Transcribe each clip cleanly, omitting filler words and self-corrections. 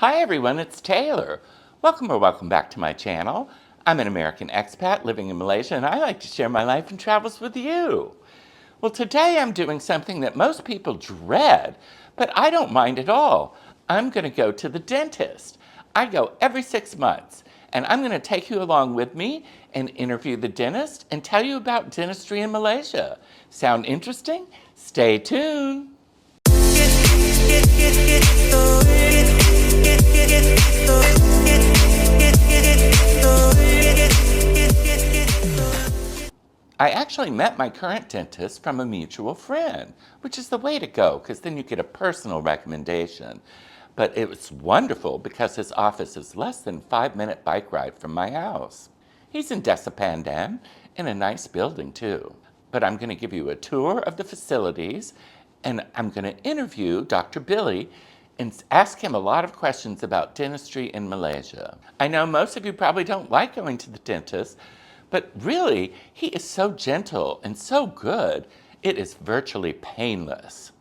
Hi everyone, it's Taylor. Welcome back to my channel. I'm an American expat living in Malaysia and I like to share my life and travels with you. Well, today I'm doing something that most people dread, but I don't mind at all. I'm going to go to the dentist. I go every 6 months and I'm going to take you along with me and interview the dentist and tell you about dentistry in Malaysia. Sound interesting? Stay tuned. I actually met my current dentist from a mutual friend, which is the way to go because then you get a personal recommendation. But it was wonderful because his office is less than a 5-minute bike ride from my house. He's in Desa Pandan in a nice building too. But I'm going to give you a tour of the facilities and I'm going to interview Dr. Billy and ask him a lot of questions about dentistry in Malaysia. I know most of you probably don't like going to the dentist, but really, he is so gentle and so good, it is virtually painless.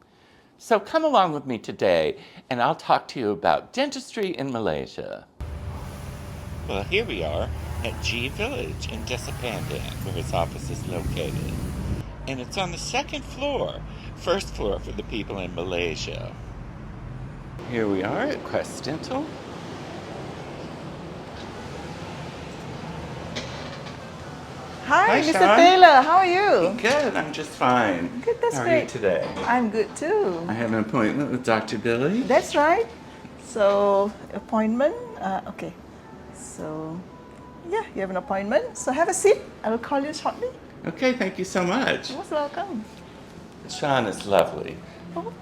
So come along with me today and I'll talk to you about dentistry in Malaysia. Well, here we are at G Village in Desa Pandan, where his office is located. And it's on the second floor, first floor for the people in Malaysia. Here we are at Quest Dental. Hi, Mr. Sean. Taylor. How are you? Good, I'm just fine. Good, that's How great. are you today? I'm good too. I have an appointment with Dr. Billy. That's right. So, appointment. Okay. So, yeah, you have an appointment. So, have a seat. I will call you shortly. Okay, thank you so much. You're most welcome. Sean is lovely. Oh.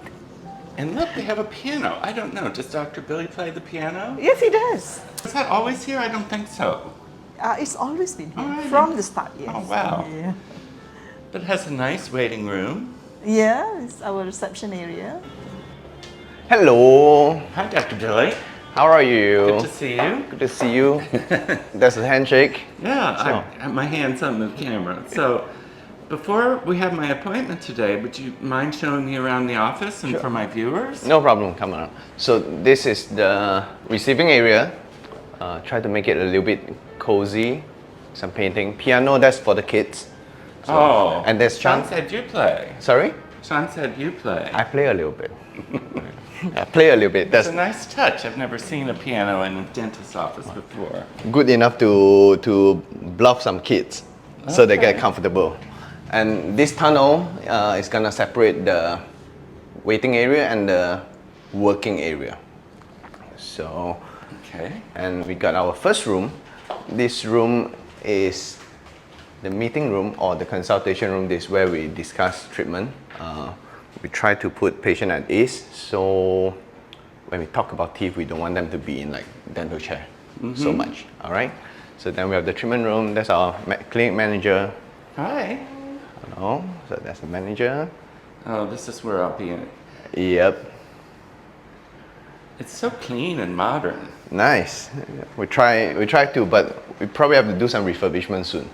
And look, they have a piano. I don't know, does Dr. Billy play the piano? Yes, he does. Is that always here? I don't think so. It's always been here. Alrighty. From the start, yes. Oh, wow. Yeah. But it has a nice waiting room. Yeah, it's our reception area. Hello, Hi, Dr. Billy. how are you? Good to see you. Good to see you. That's a handshake. Yeah, So- I have my hands on the camera. So, before we have my appointment today, would you mind showing me around the office and for my viewers? No problem, come on. So this is the receiving area. Try to make it a little bit cozy. Some painting. Piano, that's for the kids. So, Oh, and there's Sean Chan. said you play. Sorry? Sean said you play. I play a little bit. I play a little bit. It's That's a nice touch. I've never seen a piano in a dentist's office before. good enough to bluff some kids so they get Okay. comfortable. And this tunnel is gonna separate the waiting area and the working area. So, Okay. and we got our first room. This room is the meeting room or the consultation room. This is where we discuss treatment. We try to put patient at ease. So when we talk about teeth, we don't want them to be in like dental chair so much. All right. So then we have the treatment room. That's our clinic manager. Hi. Hello. So that's the manager. Oh, this is where I'll be in. Yep. It's so clean and modern. Nice. We try to, but we probably have to do some refurbishment soon.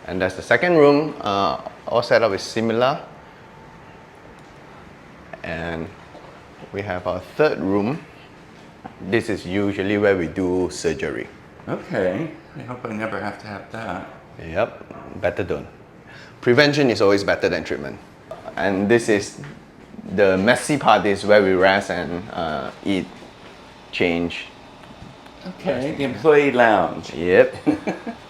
And that's the second room. All setup is similar. And we have our third room. This is usually where we do surgery. Okay. I hope I never have to have that. Yep, better don't. Prevention is always better than treatment. And this is the messy part, is where we rest and eat, change. Okay. The employee lounge. Yep.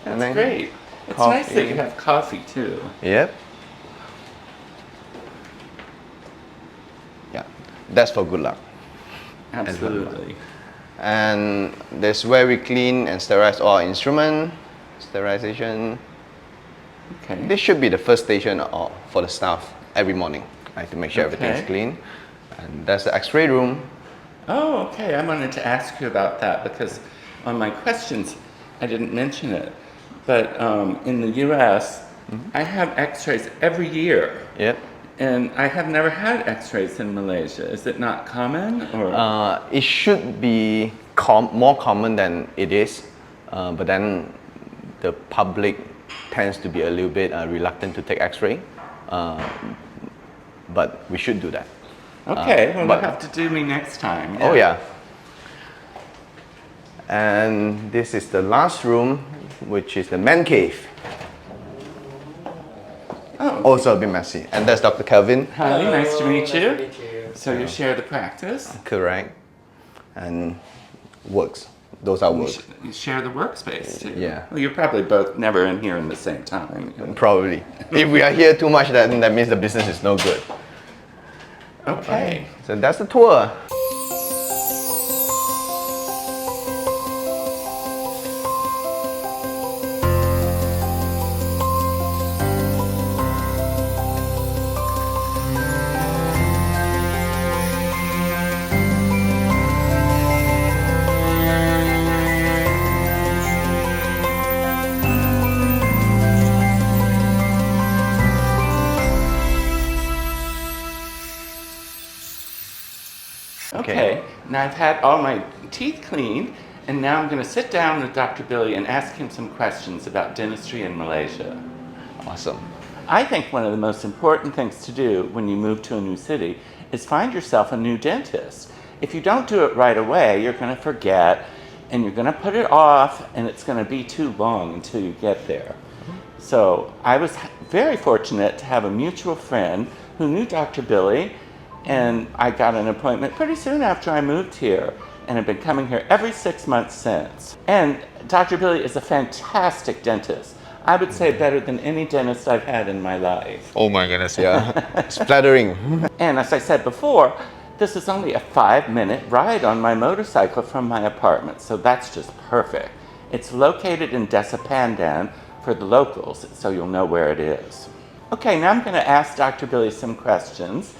That's great. It's nice that coffee. you have coffee too. Yep. Yeah, that's for good luck. Absolutely. And that's where we clean and sterilize all our instrument, sterilization. Okay. This should be the first station for the staff every morning, right, to make sure everything's Okay. clean. And that's the X-ray room. Oh, okay. I wanted to ask you about that because on my questions, I didn't mention it. But in the US, I have x-rays every year. Yep. And I have never had x-rays in Malaysia. Is it not common? Or It should be more common than it is, but then the public tends to be a little bit reluctant to take X-ray. But we should do that. Okay, well, but- you'll have to do me next time. Oh yeah. And this is the last room, which is the man cave. Oh. Also a bit messy. And that's Dr. Kelvin. Hi, nice to meet you. Nice to meet you. So you share the practice? Correct. And works. Those are works. You share the workspace too. Yeah. Well, you're probably both never in here in the same time. Probably. If we are here too much, then that means the business is no good. Okay. So that's the tour. Okay. Now I've had all my teeth cleaned, and now I'm going to sit down with Dr. Billy and ask him some questions about dentistry in Malaysia. Awesome. I think one of the most important things to do when you move to a new city is find yourself a new dentist. If you don't do it right away, you're going to forget, and you're going to put it off, and it's going to be too long until you get there. So I was very fortunate to have a mutual friend who knew Dr. Billy, and I got an appointment pretty soon after I moved here, and have been coming here every 6 months since. And Dr. Billy is a fantastic dentist. I would say better than any dentist I've had in my life. Oh my goodness, yeah. It's flattering. And as I said before, this is only a 5-minute ride on my motorcycle from my apartment, so that's just perfect. It's located in Desa Pandan for the locals, so you'll know where it is. Okay, now I'm going to ask Dr. Billy some questions,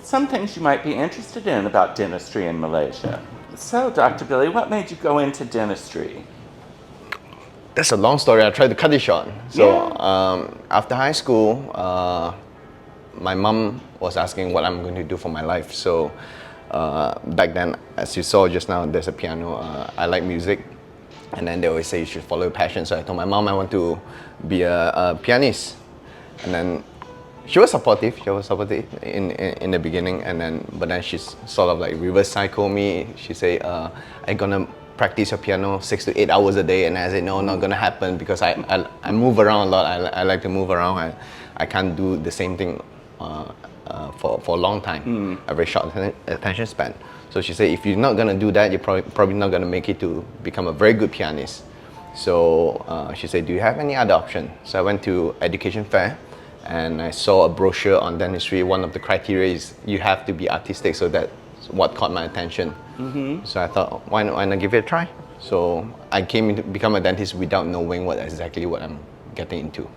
some things you might be interested in about dentistry in Malaysia. So, Dr. Billy, what made you go into dentistry? That's a long story. I tried to cut it short. So after high school, my mom was asking what I'm going to do for my life. So back then, as you saw just now, there's a piano. I like music, and then they always say you should follow your passion. So I told my mom I want to be a pianist, and then she was supportive. She was supportive in the beginning, but then she's sort of like reverse psycho me. She say, "I'm gonna practice your piano 6 to 8 hours a day," and I said, "No, not gonna happen because I move around a lot. I like to move around. I can't do the same thing for a long time. A very short attention span." So she said, "If you're not gonna do that, you're probably not gonna make it to become a very good pianist." So she said, "Do you have any other option?" So I went to education fair, and I saw a brochure on dentistry. One of the criteria is you have to be artistic, so that's what caught my attention. So I thought, why not give it a try? So I came to become a dentist without knowing exactly what I'm getting into.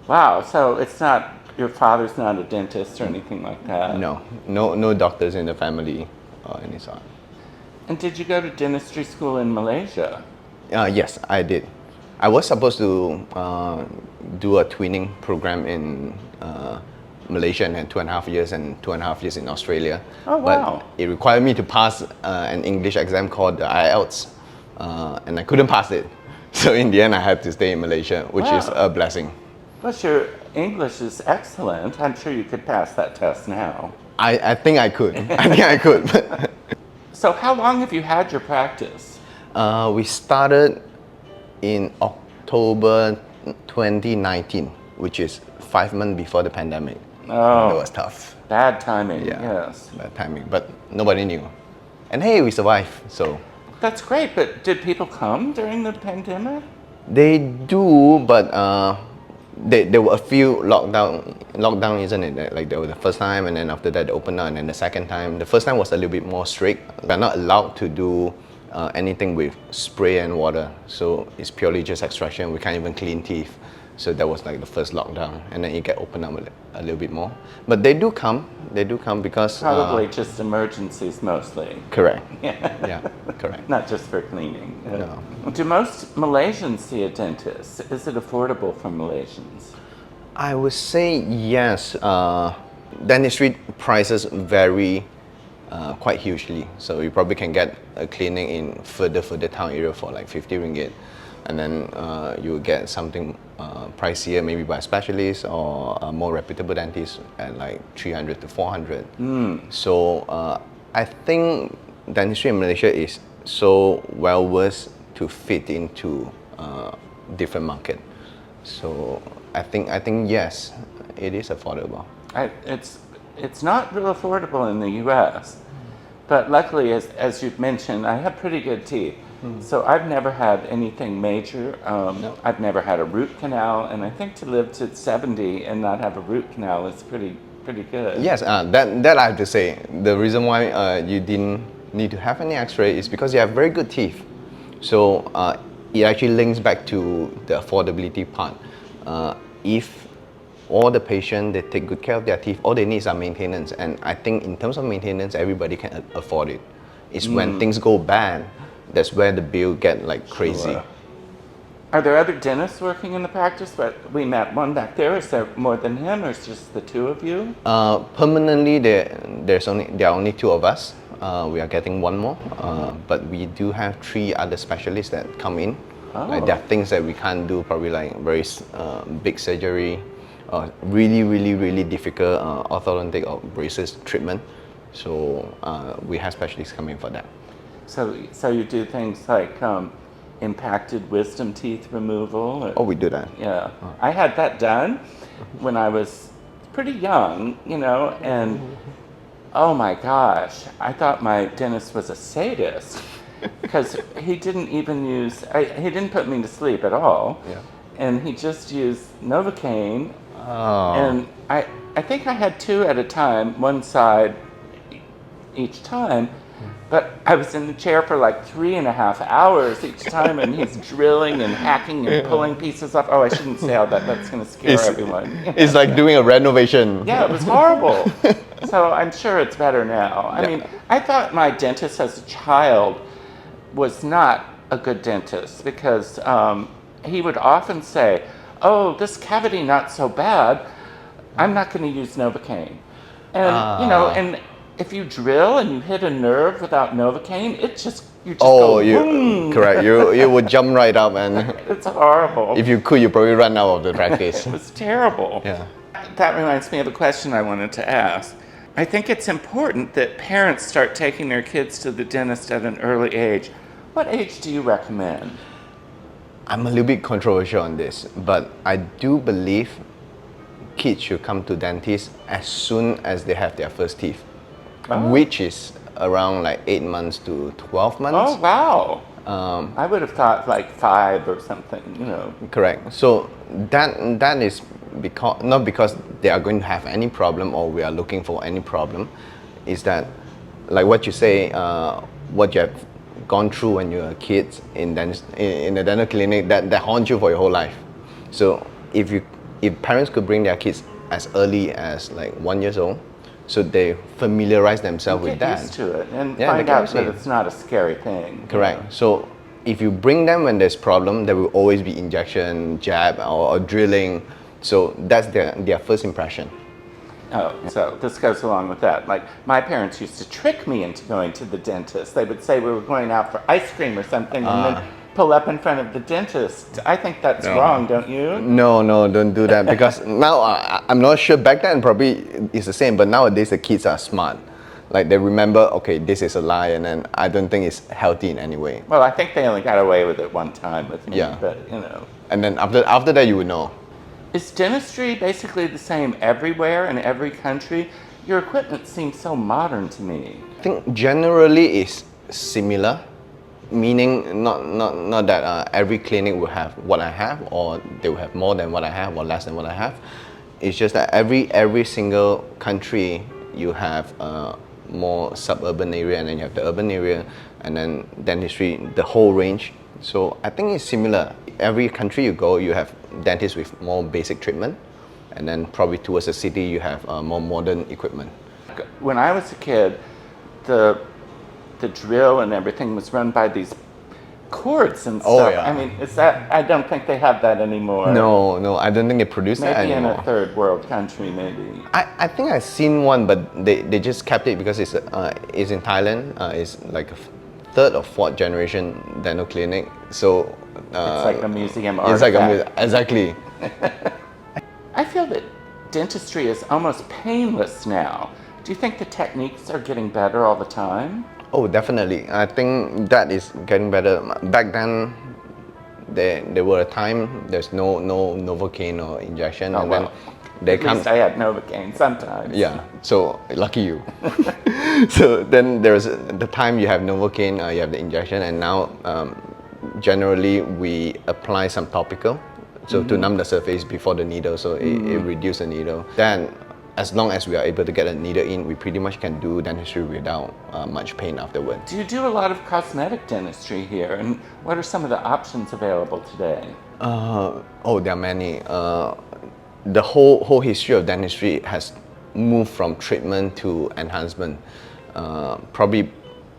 Wow, so it's not, your father's not a dentist or anything like that? No doctors in the family or any sort. And did you go to dentistry school in Malaysia? Yes, I did. I was supposed to do a twinning program in Malaysia and had 2.5 years and 2.5 years in Australia. Oh, wow. But it required me to pass an English exam called the IELTS, and I couldn't pass it. So in the end, I had to stay in Malaysia, which is a blessing. But your English is excellent. I'm sure you could pass that test now. I think I could. I think I could. So how long have you had your practice? We started in October 2019, which is 5 months before the pandemic. Oh, That was tough. bad timing, Yeah, yes. bad timing, but nobody knew. And hey, we survived, so. That's great, but did people come during the pandemic? They do, but there were a few lockdown, isn't it? Like there was the first time, and then after that they opened up, and then the second time. The first time was a little bit more strict. We're not allowed to do anything with spray and water, so it's purely just extraction. We can't even clean teeth. So that was like the first lockdown, and then it get opened up a little bit more. But they do come because Probably just emergencies mostly. correct. Yeah. Yeah, correct. Not just for cleaning. No. Do most Malaysians see a dentist? Is it affordable for Malaysians? I would say yes. Dentistry prices vary quite hugely. So you probably can get a clinic in further town area for like 50 ringgit. And then you will get something pricier, maybe by a specialist or a more reputable dentist at like 300 to 400. So I think dentistry in Malaysia is so well versed to fit into different market. So I think yes, it is affordable. It's not real affordable in the U.S., but luckily, as you've mentioned, I have pretty good teeth. So I've never had anything major. I've never had a root canal, and I think to live to 70 and not have a root canal is pretty good. Yes, that I have to say. The reason why you didn't need to have any X-ray is because you have very good teeth. So it actually links back to the affordability part. If all the patients, they take good care of their teeth, all they need is maintenance. And I think in terms of maintenance, everybody can afford it. It's when things go bad, that's where the bill get like crazy. Sure. Are there other dentists working in the practice? But we met one back there. Is there more than him, or is just the two of you? Permanently, there are only two of us. We are getting one more, but we do have 3 other specialists that come in. Like there are things that we can't do, probably like very big surgery, really difficult orthodontic or braces treatment. So we have specialists coming for that. So you do things like impacted wisdom teeth removal? Or, Oh, we do that. yeah. I had that done when I was pretty young, and oh my gosh, I thought my dentist was a sadist because he didn't even he didn't put me to sleep at all. Yeah. And he just used Novocaine. Oh. And I think I had 2 at a time, one side each time. But I was in the chair for like 3.5 hours each time, and he's drilling and hacking and pulling pieces off. Oh, I shouldn't say all that. That's going to scare everyone. It's like doing a renovation. Yeah, it was horrible. So I'm sure it's better now. I mean, I thought my dentist as a child was not a good dentist because he would often say, "Oh, this cavity not so bad. I'm not going to use Novocaine." And and if you drill and you hit a nerve without Novocaine, you just go boom. Correct. You would jump right up, and It's horrible. if you could, you probably run out of the practice. It was terrible. Yeah. That reminds me of a question I wanted to ask. I think it's important that parents start taking their kids to the dentist at an early age. What age do you recommend? I'm a little bit controversial on this, but I do believe kids should come to dentists as soon as they have their first teeth, which is around like 8 months to 12 months. Oh, wow. I would have thought like 5 or something, Correct. So that is not because they are going to have any problem or we are looking for any problem. Is that like what you say, what you have gone through when you were a kid in the dental clinic that haunts you for your whole life. So if parents could bring their kids as early as like 1 year old, so they familiarize themselves with that. Get used to it and find out that it's not a scary thing. Correct. So if you bring them when there's problem, there will always be injection, jab, or drilling. So that's their first impression. Oh, so this goes along with that. Like my parents used to trick me into going to the dentist. They would say we were going out for ice cream or something, and then pull up in front of the dentist. I think that's wrong, don't you? No, don't do that because now I'm not sure. Back then probably it's the same, but nowadays the kids are smart. Like they remember, okay, this is a lie, and then I don't think it's healthy in any way. Well, I think they only got away with it one time with me, but And then after that, you would know. Is dentistry basically the same everywhere in every country? Your equipment seems so modern to me. I think generally it's similar, meaning not that every clinic will have what I have, or they will have more than what I have, or less than what I have. It's just that every single country you have more suburban area, and then you have the urban area, and then dentistry, the whole range. So I think it's similar. Every country you go, you have dentists with more basic treatment, and then probably towards the city you have more modern equipment. When I was a kid, the drill and everything was run by these cords and stuff. Oh, yeah. I mean, I don't think they have that anymore. No, I don't think they produce that Maybe anymore. in a third world country, maybe. I think I've seen one, but they just kept it because it's in Thailand. It's like a third or fourth generation dental clinic. So it's like a museum It's like artifact. exactly. I feel that dentistry is almost painless now. Do you think the techniques are getting better all the time? Oh, definitely. I think that is getting better. Back then, there were a time there's no Novocaine or injection, Oh, and well, then they at come. least I had Novocaine sometimes. Yeah, so lucky you. So then there's the time you have Novocaine, you have the injection, and now generally we apply some topical, so to numb the surface before the needle, so it reduces the needle. Then, as long as we are able to get a needle in, we pretty much can do dentistry without much pain afterwards. Do you do a lot of cosmetic dentistry here? And what are some of the options available today? Oh, there are many. The whole history of dentistry has moved from treatment to enhancement. Probably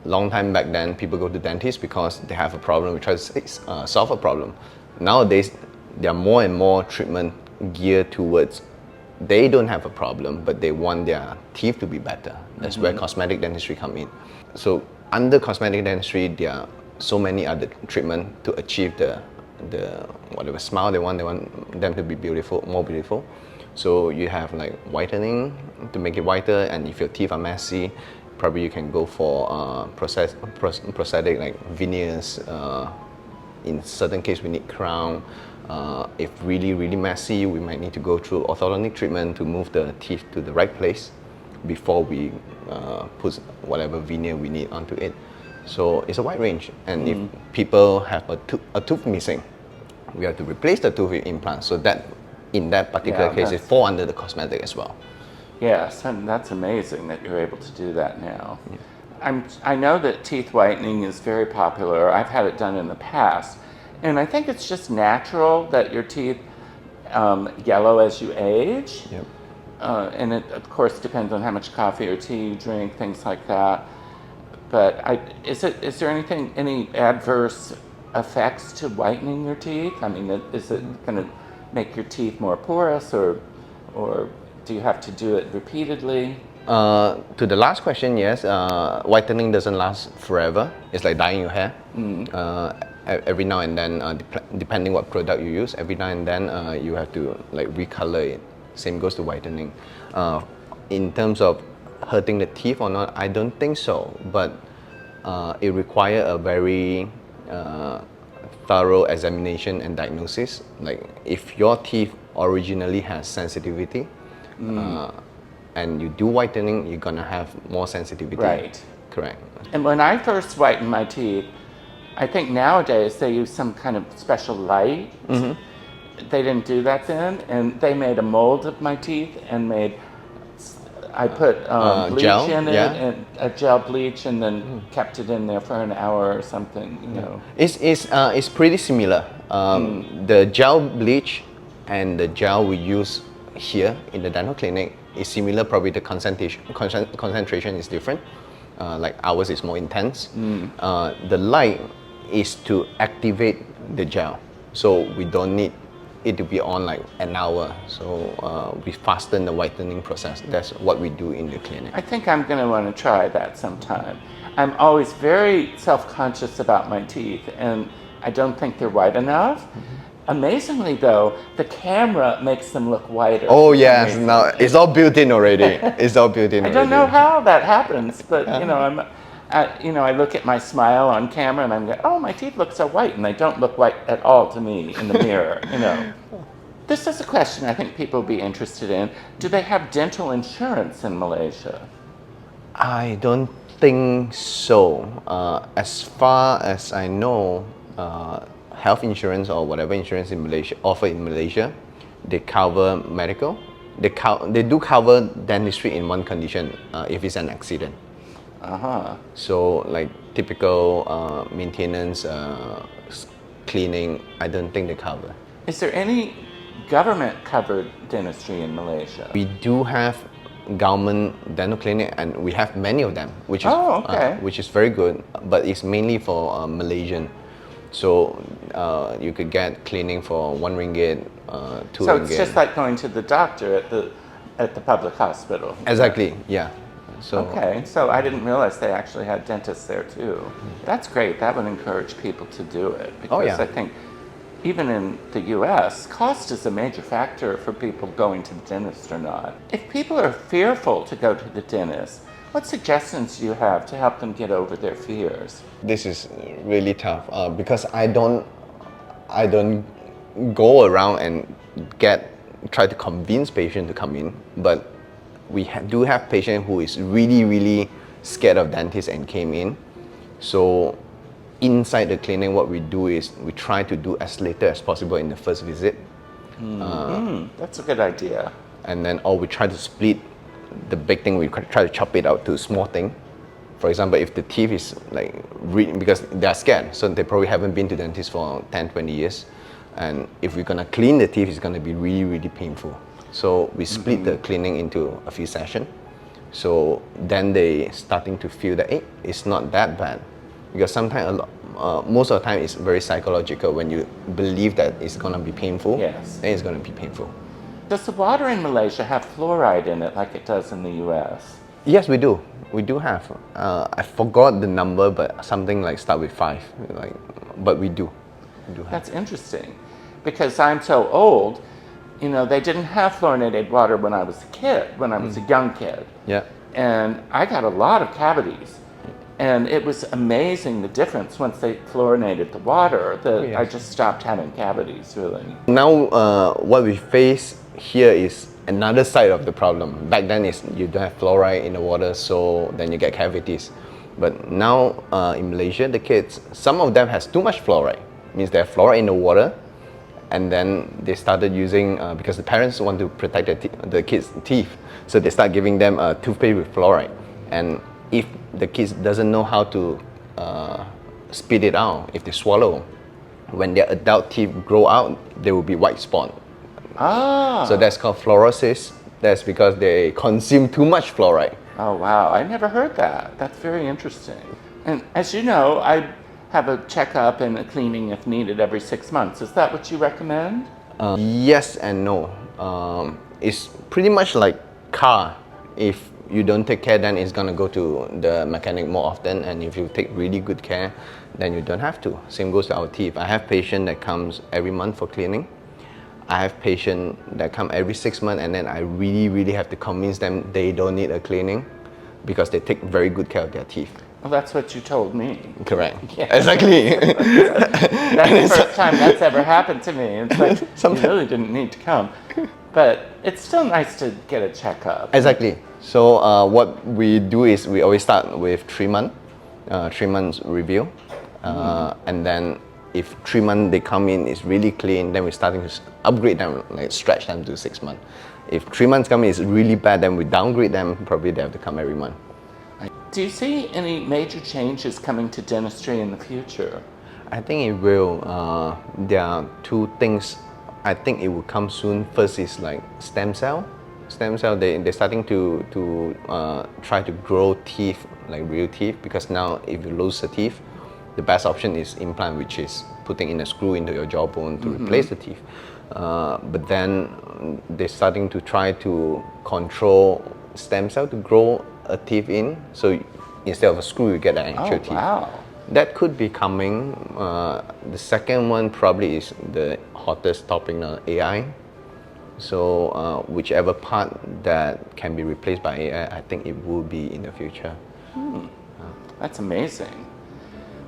long time back then, people go to dentists because they have a problem. We try to solve a problem. Nowadays, there are more and more treatment geared towards they don't have a problem, but they want their teeth to be better. That's where cosmetic dentistry come in. So under cosmetic dentistry, there are so many other treatment to achieve the whatever smile they want them to be beautiful, more beautiful. So you have like whitening to make it whiter, and if your teeth are messy, probably you can go for prosthetic like veneers. In certain case, we need crown. If really messy, we might need to go through orthodontic treatment to move the teeth to the right place before we put whatever veneer we need onto it. So it's a wide range, and if people have a tooth missing, we have to replace the tooth with implants. So that in that particular case, it fall under the cosmetic as well. Yes, and that's amazing that you're able to do that now. I know that teeth whitening is very popular. I've had it done in the past, and I think it's just natural that your teeth yellow as you age. Yep. And it, of course, depends on how much coffee or tea you drink, things like that. But is there any adverse effects to whitening your teeth? I mean, is it going to make your teeth more porous, or do you have to do it repeatedly? To the last question, yes. Whitening doesn't last forever. It's like dyeing your hair. Every now and then, depending what product you use, every now and then you have to like recolor it. Same goes to whitening. In terms of hurting the teeth or not, I don't think so. But it requires a very thorough examination and diagnosis. Like if your teeth originally has sensitivity, and you do whitening, you're gonna have more sensitivity. Right. Correct. And when I first whitened my teeth, I think nowadays they use some kind of special light. They didn't do that then, and they made a mold of my teeth and I put bleach gel, in it, yeah. and a gel bleach, and then kept it in there for an hour or something. You know. It's pretty similar. The gel bleach and the gel we use here in the dental clinic is similar. Probably the concentration is different. Like ours is more intense. The light is to activate the gel, so we don't need it to be on like an hour. So we fasten the whitening process. That's what we do in the clinic. I think I'm going to want to try that sometime. I'm always very self-conscious about my teeth, and I don't think they're white enough. Amazingly though, the camera makes them look whiter. Oh yes, now it's all built in already. It's all built in. I don't know how that happens, but you know, I look at my smile on camera and I'm going, oh, my teeth look so white, and they don't look white at all to me in the mirror. You know, this is a question I think people will be interested in. Do they have dental insurance in Malaysia? I don't think so. As far as I know, health insurance or whatever insurance in Malaysia offered in Malaysia, they cover medical. They do cover dentistry in one condition, if it's an accident. So like typical maintenance, cleaning, I don't think they cover. Is there any government-covered dentistry in Malaysia? We do have government dental clinic, and we have many of them, which is very good. But it's mainly for Malaysian. So you could get cleaning for RM1, RM2. So it's just like going to the doctor at the public hospital. Exactly. Yeah. So okay, so I didn't realize they actually had dentists there too. That's great. That would encourage people to do it, because I think even in the US, cost is a major factor for people going to the dentist or not. If people are fearful to go to the dentist, What suggestions do you have to help them get over their fears? This is really tough because I don't go around and try to convince patient to come in, but we do have patient who is really scared of dentists and came in. So inside the clinic, what we do is we try to do as little as possible in the first visit. That's a good idea. And then, or we try to split the big thing, we try to chop it out to small thing. For example, if the teeth is like, because they're scared, so they probably haven't been to dentist for 10, 20 years. And if we're gonna clean the teeth, it's gonna be really painful. So we split the cleaning into a few sessions. So then they starting to feel that, hey, it's not that bad. Because sometimes, most of the time, it's very psychological. When you believe that it's gonna be painful, Yes. then it's gonna be painful. Does the water in Malaysia have fluoride in it like it does in the US? Yes, we do. We do have. I forgot the number, but something like start with 5. But we do. We do have. That's interesting because I'm so old, you know, they didn't have fluorinated water when I was a kid, when I was a young kid. Yeah. And I got a lot of cavities. And it was amazing the difference once they fluorinated the water that yes. I just stopped having cavities, really. Now, what we face here is another side of the problem. Back then, is you don't have fluoride in the water, so then you get cavities. But now in Malaysia, the kids, some of them has too much fluoride. Means they have fluoride in the water, and then they started using because the parents want to protect the kids' teeth, so they start giving them a toothpaste with fluoride. And if the kids doesn't know how to spit it out, if they swallow, when their adult teeth grow out, there will be white spot. Ah. So that's called fluorosis. That's because they consume too much fluoride. Oh, wow. I never heard that. That's very interesting. And as you know, I have a checkup and a cleaning if needed every 6 months. Is that what you recommend? Yes and no. It's pretty much like car. If you don't take care, then it's gonna go to the mechanic more often. And if you take really good care, then you don't have to. Same goes to our teeth. I have patient that comes every month for cleaning. I have patient that come every 6 months, and then I really have to convince them they don't need a cleaning because they take very good care of their teeth. Well, that's what you told me. Correct. Yeah. Exactly. That's the first time that's ever happened to me. It's like, you really didn't need to come. But it's still nice to get a checkup. Exactly. So what we do is we always start with 3 months, 3 months review, and then if 3 months they come in is really clean, then we're starting to upgrade them, like stretch them to 6 months. If 3 months come in is really bad, then we downgrade them. Probably they have to come every month. Do you see any major changes coming to dentistry in the future? I think it will. There are 2 things. I think it will come soon. First is like stem cell. Stem cell, they're starting to try to grow teeth, like real teeth, because now if you lose the teeth, the best option is implant, which is putting in a screw into your jawbone to replace the teeth. But then they're starting to try to control stem cell to grow a teeth in. So instead of a screw, you get an actual teeth. Wow. That could be coming. The second one probably is the hottest topic now, AI. So whichever part that can be replaced by AI, I think it will be in the future. That's amazing.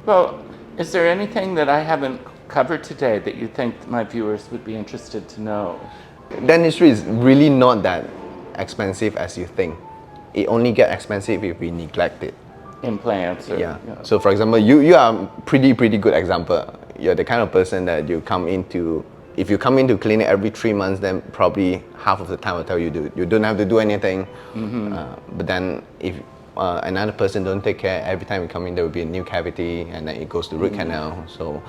Well, is there anything that I haven't covered today that you think my viewers would be interested to know? Dentistry is really not that expensive as you think. It only gets expensive if we neglect it. Implants or, Yeah. you know. So for example, you are a pretty good example. You're the kind of person that you come into, if you come into clinic every 3 months, then probably half of the time I'll tell you you don't have to do anything. But then if another person don't take care, every time you come in there will be a new cavity and then it goes to root canal. So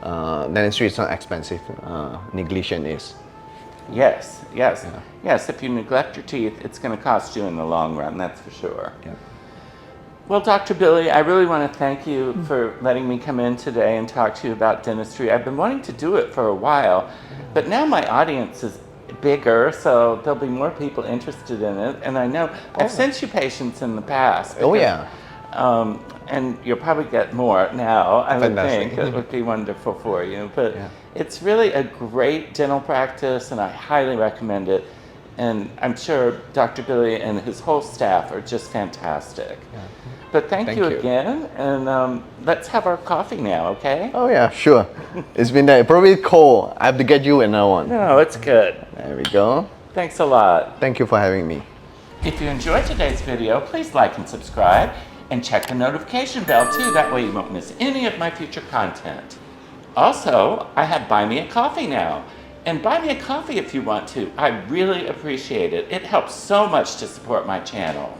dentistry is not expensive, neglection is. Yes. Yes, if you neglect your teeth, it's going to cost you in the long run, that's for sure. Yeah. Well, Dr. Billy, I really want to thank you for letting me come in today and talk to you about dentistry. I've been wanting to do it for a while, but now my audience is bigger, so there'll be more people interested in it. And I know I've sent you patients in the past. Oh, yeah. And you'll probably get more now, I would Fantastic. think. It would be wonderful for you. But Yeah. it's really a great dental practice, and I highly recommend it. And I'm sure Dr. Billy and his whole staff are just fantastic. But thank you again, and let's have our coffee now, okay? Oh yeah, sure. It's been there. Probably cold. I have to get you another one. No, it's good. There we go. Thanks a lot. Thank you for having me. If you enjoyed today's video, please like and subscribe, and check the notification bell too. That way you won't miss any of my future content. Also, I have Buy Me a Coffee now. And buy me a coffee if you want to. I really appreciate it. It helps so much to support my channel.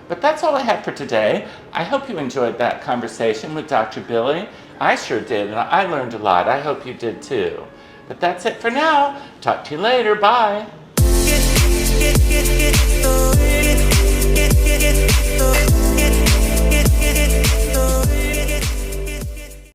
But that's all I have for today. I hope you enjoyed that conversation with Dr. Billy. I sure did, and I learned a lot. I hope you did too. But that's it for now. Talk to you later. Bye. Get